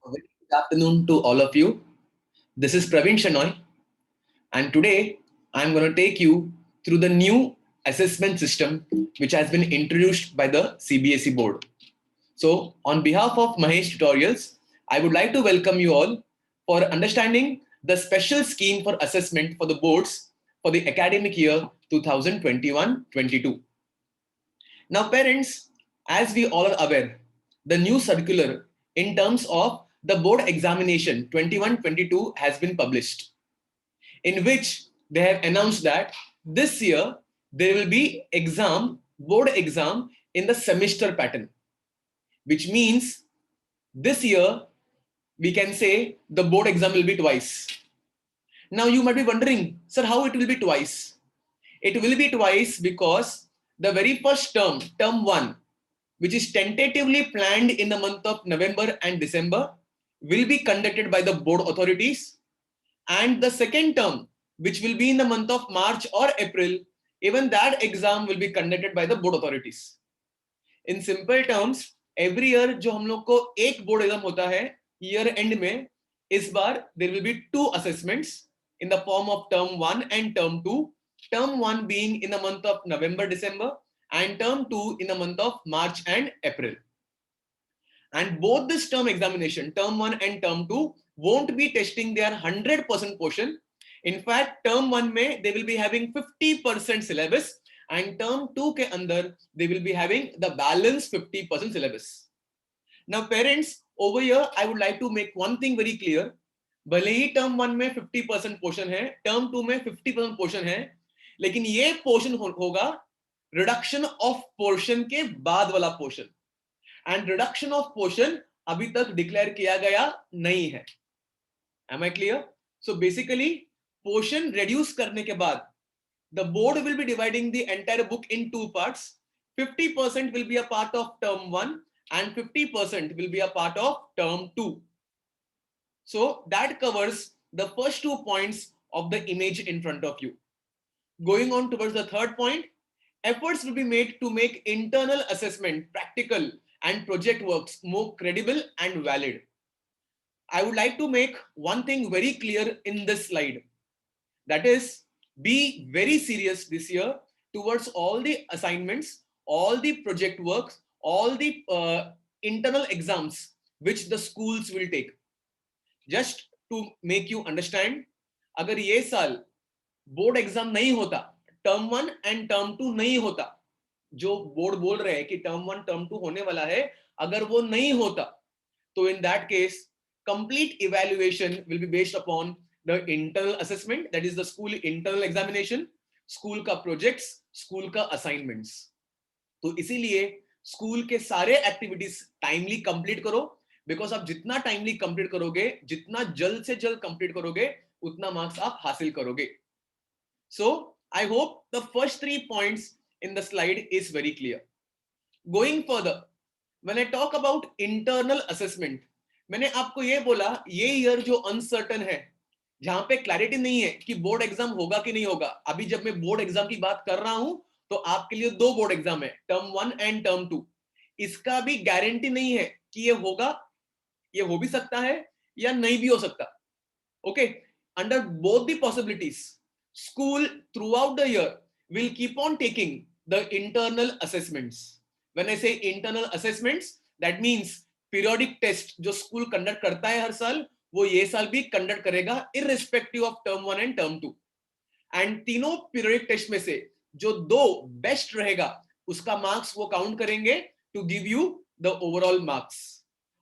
A very good afternoon to all of you. This is Praveen Shenoy, and today I'm going to take you through the new assessment system which has been introduced by the CBSE board. So, on behalf of Mahesh Tutorials, I would like to welcome you all for understanding the special scheme for assessment for the boards for the academic year 2021-22. Now, parents, as we all are aware, the new circular in terms of the board examination 21-22 has been published, in which they have announced that this year there will be board exam in the semester pattern, which means this year we can say the board exam will be twice. Now you might be wondering, sir, how it will be twice? It will be twice because the very first term, term 1, which is tentatively planned in the month of November and December, will be conducted by the board authorities. And the second term, which will be in the month of March or April, even that exam will be conducted by the board authorities. In simple terms, every year जो हम लोग को एक board exam होता है year and में, इस बार there will be two assessments in the form of term 1 and term 2. Term 1 being in the month of November, December, and term 2 in the month of March and April. And both this term examination, term 1 and term 2, won't be testing their 100% portion. In fact, term 1 में they will be having 50% syllabus, and term 2 के अंदर they will be having the balance 50% syllabus. Now parents, over here I would like to make one thing very clear. भले ही term 1 में 50% portion है, term 2 में 50% portion है, लेकिन ये portion होगा reduction of portion के बाद वाला portion. And reduction of portion अभी तक declare किया गया नहीं है. Am I clear? So basically, portion reduce करने के बाद, the board will be dividing the entire book in two parts. 50% will be a part of term 1 and 50% will be a part of term 2. So that covers the first 2 points of the image in front of you. Going on towards the third point, efforts will be made to make internal assessment practical and project works more credible and valid. I would like to make one thing very clear in this slide. That is, be very serious this year towards all the assignments, all the project works, all the internal exams which the schools will take. Just to make you understand, अगर ये साल board exam नहीं होता, term 1 and term 2 नहीं होता, जो board बोल रहे हैं कि टर्म 1 टर्म 2 होने वाला है, अगर वो नहीं होता, तो in that case complete evaluation will be based upon the internal assessment, that is the school internal examination, school का projects, school का assignments. तो इसीलिए स्कूल के सारे एक्टिविटीज टाइमली कंप्लीट करो, बिकॉज आप जितना टाइमली कंप्लीट करोगे, जितना जल्द से जल्द कंप्लीट करोगे, उतना मार्क्स आप हासिल करोगे. So I hope the first 3 points in the slide is very clear. Going further, when I talk about internal assessment, मैंने आपको ये बोला, ये ईयर जो अनसर्टन है, जहां पे क्लैरिटी नहीं है कि बोर्ड एग्जाम होगा कि नहीं होगा. अभी जब मैं बोर्ड एग्जाम की बात कर रहा हूं, तो आपके लिए 2 बोर्ड एग्जाम है, टर्म 1 एंड टर्म 2. इसका भी गारंटी नहीं है कि ये होगा, ये हो भी सकता है या नहीं भी हो सकता. Okay, under both the possibilities, school throughout the year will keep on taking the internal assessments. When I say internal assessments, that means periodic test जो स्कूल कंडक्ट करता है हर साल, वो ये साल भी कंडक्ट करेगा irrespective of term 1 and term 2. And तीनों पीरियोडिक टेस्ट में से जो 2 बेस्ट रहेगा, उसका मार्क्स वो काउंट करेंगे to give you the overall marks.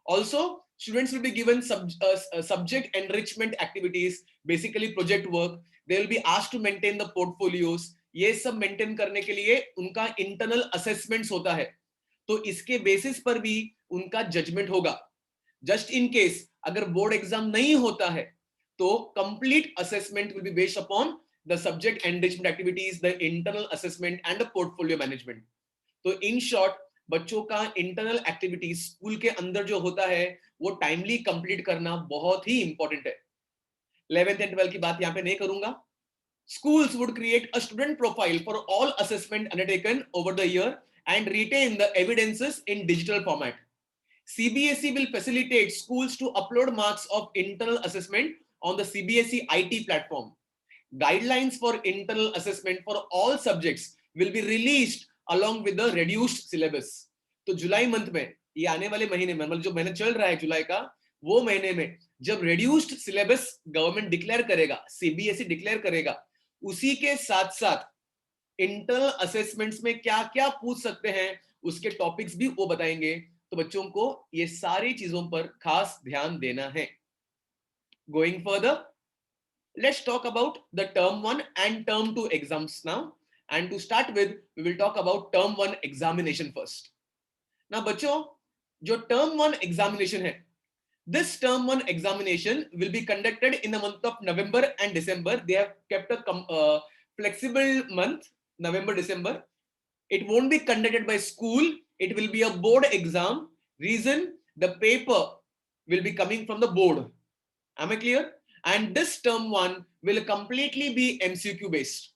Also students will be given subject enrichment activities, basically project work. They will be asked to maintain the portfolios. ये सब मेंटेन करने के लिए उनका इंटरनल असेसमेंट्स होता है, तो इसके बेसिस पर भी उनका जजमेंट होगा. जस्ट इन केस अगर बोर्ड एग्जाम नहीं होता है, तो complete assessment will be based upon the subject enrichment activities, the internal assessment and the portfolio management. तो इन शॉर्ट, बच्चों का इंटरनल एक्टिविटीज स्कूल के अंदर जो होता है, वो टाइमली कंप्लीट करना बहुत ही इंपॉर्टेंट है. 11th एंड 12th की बात यहां पे नहीं करूंगा. Schools would create a student profile for all assessment undertaken over the year and retain the evidences in digital format. CBSE will facilitate schools to upload marks of internal assessment on the CBSE IT platform. Guidelines for internal assessment for all subjects will be released along with the reduced syllabus. तो जुलाई month में, ये आने वाले महीने में, मतलब जो महीना चल रहा है जुलाई का, वो महीने में जब reduced syllabus गवर्नमेंट डिक्लेयर करेगा, CBSE डिक्लेयर करेगा, उसी के साथ साथ इंटरनल असेसमेंट्स में क्या क्या पूछ सकते हैं उसके टॉपिक्स भी वो बताएंगे. तो बच्चों को ये सारी चीजों पर खास ध्यान देना है. Going further, let's talk about the term 1 and term 2 exams now. And to start with, we will talk about term 1 examination first. Now बच्चों, जो term 1 examination है, this term 1 examination will be conducted in the month of November and December. They have kept a flexible month, November, December. It won't be conducted by school. It will be a board exam. Reason, the paper will be coming from the board. Am I clear? And this term 1 will completely be MCQ based.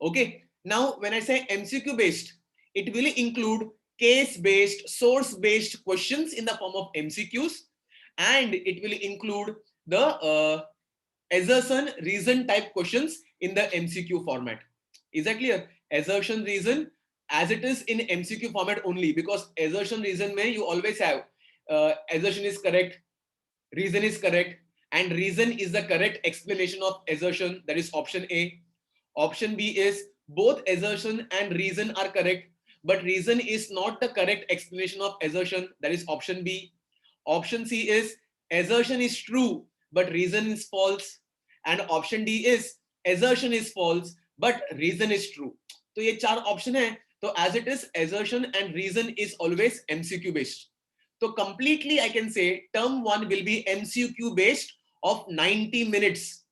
Okay. Now, when I say MCQ based, it will include case based, source based questions in the form of MCQs, and it will include the assertion reason type questions in the MCQ format. Is that clear? Assertion reason as it is in MCQ format only, because assertion reason may you always have assertion is correct, reason is correct, and reason is the correct explanation of assertion, that is option A. Option B is both assertion and reason are correct, but reason is not the correct explanation of assertion, that is option B. Option C is assertion is true but reason is false, and option D is assertion is false but reason is true. तो ये चार option है. तो as it is, assertion and reason is always MCQ based. So completely I can say term 1 will be MCQ based of 90 minutes.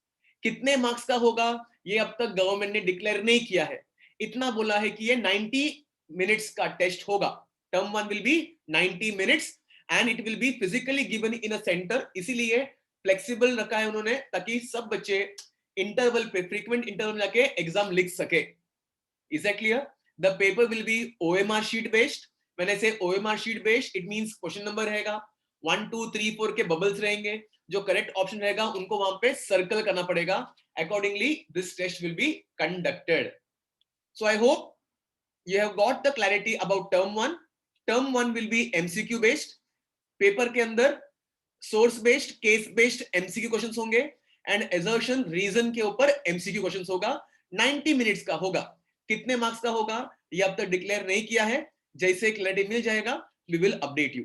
कितने marks का होगा ये अब तक गवर्नमेंट ने डिक्लेयर नहीं किया है. इतना बोला है कि ये 90 मिनट्स का टेस्ट होगा. Term 1 will be 90 minutes and it will be physically given in a centre. इसीलिए फ्लेक्सिबल रखा है उन्होंने ताकि सब बच्चे इंटरवल पे, फ्रीक्वेंट इंटरवल जाके एग्जाम लिख सके. Is that clear? The paper will be OMR sheet based. When I say OMR sheet based, it means question number रहेगा 1 2 3 4 के बबल्स रहेंगे. जो करेक्ट ऑप्शन रहेगा उनको वहां पे सर्कल करना पड़ेगा. Accordingly, this test will be conducted. So I hope you have got the clarity about term 1. Term 1 will be MCQ based. Paper के अंदर source based, case based MCQ questions होंगे and assertion reason के ऊपर MCQ questions होगा. 90 minutes का होगा. कितने marks का होगा ये अब तक डिक्लेयर नहीं किया है. जैसे क्लैरिटी मिल जाएगा we will update you.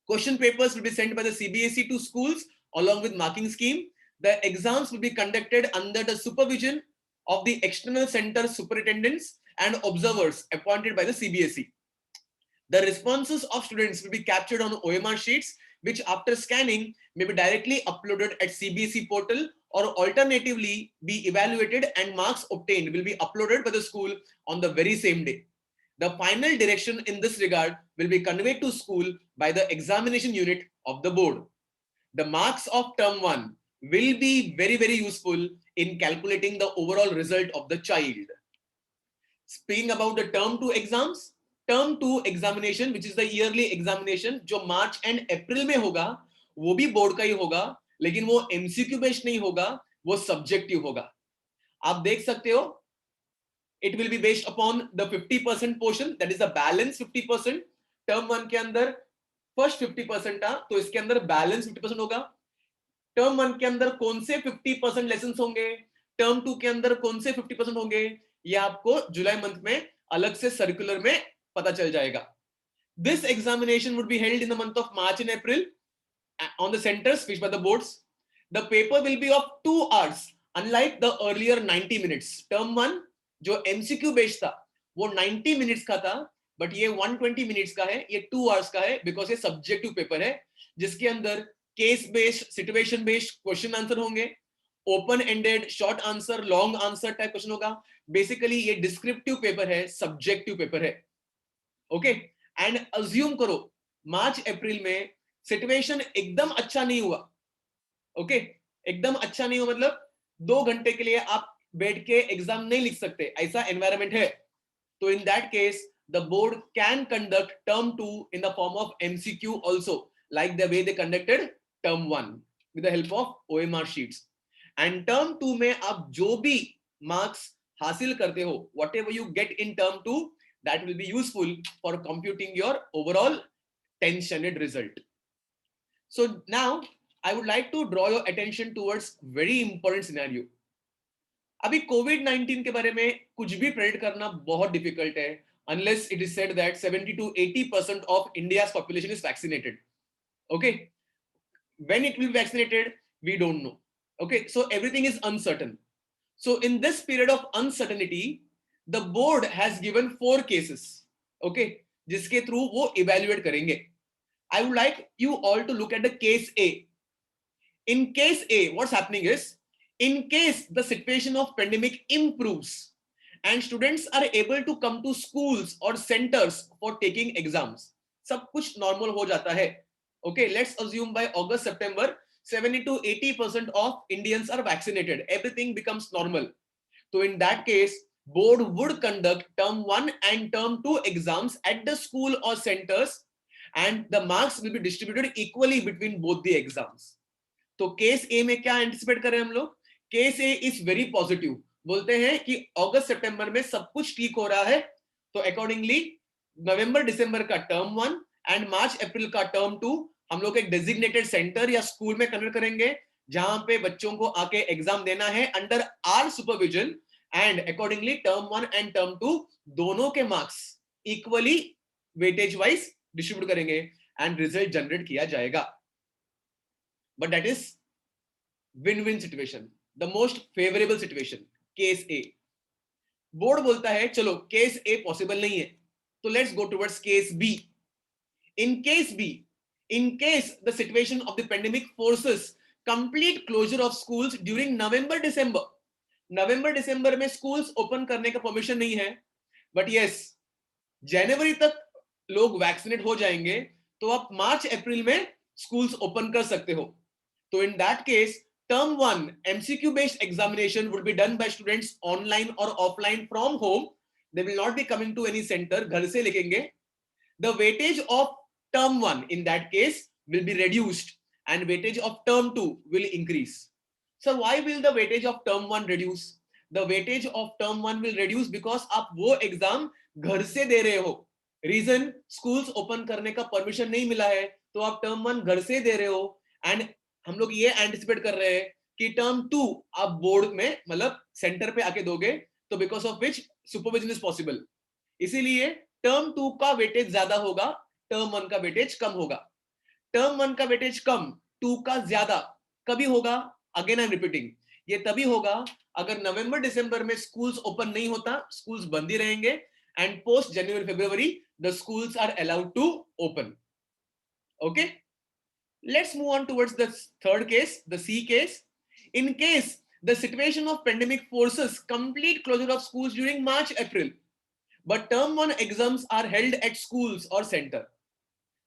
Question papers will be sent by the CBSE to schools along with marking scheme. The exams will be conducted under the supervision of the external center superintendents and observers appointed by the CBSE. The responses of students will be captured on OMR sheets, which after scanning may be directly uploaded at CBSE portal, or alternatively be evaluated and marks obtained will be uploaded by the school on the very same day. The final direction in this regard will be conveyed to school by the examination unit of the board. The marks of term 1 will be very, very useful in calculating the overall result of the child. Speaking about the term 2 exams, term 2 examination, which is the yearly examination, जो मार्च and April में होगा, वो भी board का ही होगा, लेकिन वो MCQ based नहीं होगा, वो सब्जेक्टिव होगा. आप देख सकते हो, it will be based upon the 50% portion, that is the balance 50%. term 1 के अंदर first 50% था, तो इसके अंदर balance 50% होगा. term 1 के अंदर कौन से 50% lessons होंगे, term 2 के अंदर कौन से 50% होंगे, ये आपको जुलाई मंथ में अलग से सर्कुलर में पता चल जाएगा. This examination would be held in the month of March and April on the centers fixed by the boards. The paper will be of 2 hours, unlike the earlier 90 minutes. term 1 जो MCQ based था वो 90 minutes का था, but ये 120 minutes का है, ये 2 hours का है, बिकॉज ये सब्जेक्टिव पेपर है जिसके अंदर case based, situation based question answer होंगे, open ended, short answer, long answer type question होगा. बेसिकली ये डिस्क्रिप्टिव पेपर है, सब्जेक्टिव पेपर है. ओके, एंड अज्यूम करो मार्च अप्रैल में सिचुएशन एकदम अच्छा नहीं हुआ. ओके, एकदम अच्छा नहीं हुआ मतलब 2 घंटे के लिए आप बैठ के एग्जाम नहीं लिख सकते, ऐसा एनवायरनमेंट है. तो in that case the board can conduct term 2 in the form of MCQ also, like the way they conducted term 1 with the help of OMR sheets. And term 2 में आप जो भी marks हासिल करते हो, whatever you get in term 2, that will be useful for computing your overall 10th standard result. So now I would like to draw your attention towards very important scenario. अभी कोविड-19 के बारे में कुछ भी प्रेडिक्ट करना बहुत डिफिकल्ट है unless it is said that 70 to 80% of India's population is vaccinated. Okay, when it will be vaccinated we don't know. Okay, so everything is uncertain. So in this period of uncertainty the board has given 4 cases. Okay, जिसके through वो evaluate करेंगे. I would like you all to look at the case A. In case A, what's happening is, in case the situation of pandemic improves and students are able to come to schools or centers for taking exams, सब कुछ normal हो जाता है. Okay, let's assume by August, September, 70 to 80% of Indians are vaccinated. Everything becomes normal. So in that case, board would conduct term 1 and term 2 exams at the school or centers, and the marks will be distributed equally between both the exams. तो case ए में क्या anticipate करें हम लोग? Case A is very positive. बोलते हैं कि अगस्त सितंबर में सब कुछ ठीक हो रहा है, तो अकॉर्डिंगली नवंबर दिसंबर का टर्म 1 एंड मार्च अप्रैल का टर्म 2 हम लोग एक डेजिग्नेटेड सेंटर या स्कूल में कन्वर्ट करेंगे जहां पे बच्चों को आके एग्जाम देना है under our supervision, and accordingly term 1 and term 2 दोनों के marks equally weightage wise distribute करेंगे एंड रिजल्ट जनरेट किया जाएगा. But that is win-win situation, the most favorable situation, case A. Board बोलता है चलो केस ए पॉसिबल नहीं है, तो let's go towards case B. In case B, in case the situation of the pandemic forces complete closure of schools during November December में schools open करने का permission नहीं है, but yes, जनवरी तक लोग वैक्सीनेट हो जाएंगे तो आप मार्च अप्रैल में schools open कर सकते हो. So in that case, term 1 MCQ based examination would be done by students online or offline from home. They will not be coming to any center. घर से लिखेंगे. The weightage of term 1 in that case will be reduced and weightage of term 2 will increase. So why will the weightage of term 1 reduce? The weightage of term 1 will reduce because आप वो exam घर से दे रहे हो. Reason, schools open करने का permission नहीं मिला है, तो आप term 1 घर से दे रहे हो, and हम लोग ये एंटिसिपेट कर रहे हैं कि टर्म 2 आप बोर्ड में मतलब सेंटर पे आके दोगे, तो because of which supervision is possible. इसीलिए टर्म 2 का वेटेज ज्यादा होगा, टर्म 1 का वेटेज कम होगा. टर्म 1 का वेटेज कम, 2 का ज्यादा कभी होगा? अगेन आई एम रिपीटिंग, ये तभी होगा अगर नवंबर दिसंबर में स्कूल्स ओपन नहीं होता, स्कूल्स बंद ही रहेंगे, and post January February the schools are allowed to open. Okay, let's move on towards the third case, the C case. In case the situation of pandemic forces complete closure of schools during March April, but term 1 exams are held at schools or center.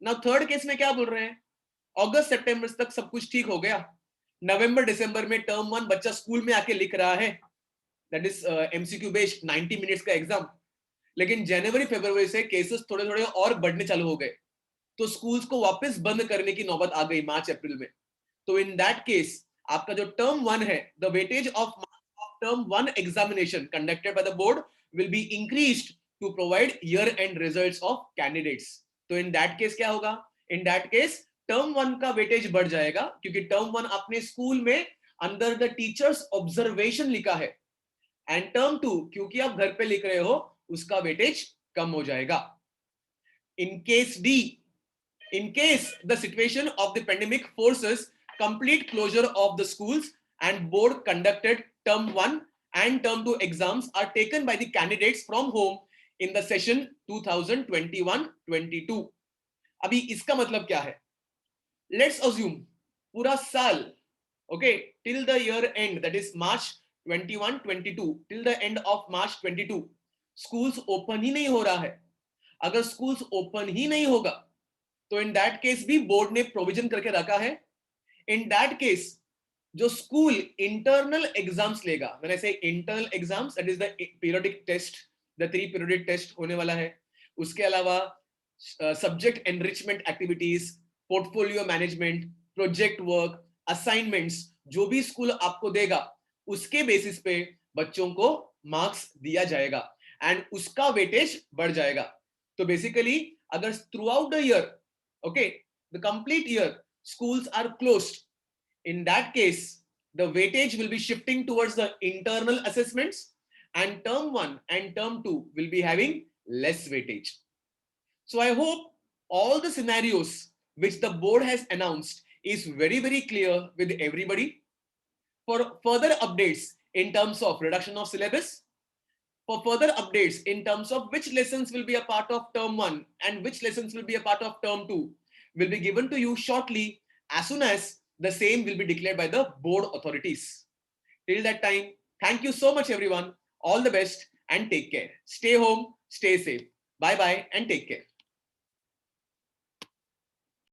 Now third case में क्या बोल रहे हैं? अगस्त सितंबर तक सब कुछ ठीक हो गया, नवंबर दिसंबर में टर्म 1 बच्चा स्कूल में आके लिख रहा है, that is MCQ based 90 minutes का एग्जाम, लेकिन जनवरी फरवरी से केसेस थोड़े थोड़े और बढ़ने चालू हो गए, तो स्कूल्स को वापस बंद करने की नौबत आ गई मार्च अप्रैल में. तो इन दैट केस आपका जो टर्म 1 है, the weightage of term 1 examination conducted by the board will be increased to provide year end results of candidates. तो इन दैट केस क्या होगा? इन दैट केस टर्म 1 का वेटेज बढ़ जाएगा, क्योंकि टर्म 1 अपने स्कूल में अंडर द टीचर्स ऑब्जर्वेशन लिखा है, एंड टर्म 2 क्योंकि आप घर पे लिख रहे हो उसका वेटेज कम हो जाएगा. In case D, in case the situation of the pandemic forces complete closure of the schools and board conducted term 1 and term 2 exams are taken by the candidates from home in the session 2021-22. अभी इसका मतलब क्या है? Let's assume पूरा साल, okay, till the year end, that is March 21-22, till the end of March 22 schools open ही नहीं हो रहा है. अगर schools open ही नहीं होगा तो इन दैट केस भी बोर्ड ने प्रोविजन करके रखा है. इन दैट केस जो स्कूल इंटरनल एग्जाम्स लेगा, when I say internal exams, that is the periodic test, the 3 periodic test होने वाला है, उसके अलावा subject enrichment activities, portfolio management, project work, assignments, जो भी स्कूल आपको देगा उसके बेसिस पे बच्चों को मार्क्स दिया जाएगा एंड उसका वेटेज बढ़ जाएगा. तो बेसिकली अगर through out the year, okay, the complete year schools are closed, in that case the weightage will be shifting towards the internal assessments and term 1 and term 2 will be having less weightage. So I hope all the scenarios which the board has announced is very, very clear with everybody. For further updates in terms of reduction of syllabus, for further updates in terms of which lessons will be a part of term 1 and which lessons will be a part of term 2 will be given to you shortly as soon as the same will be declared by the board authorities. Till that time, thank you so much everyone. All the best and take care. Stay home, stay safe. Bye bye and take care.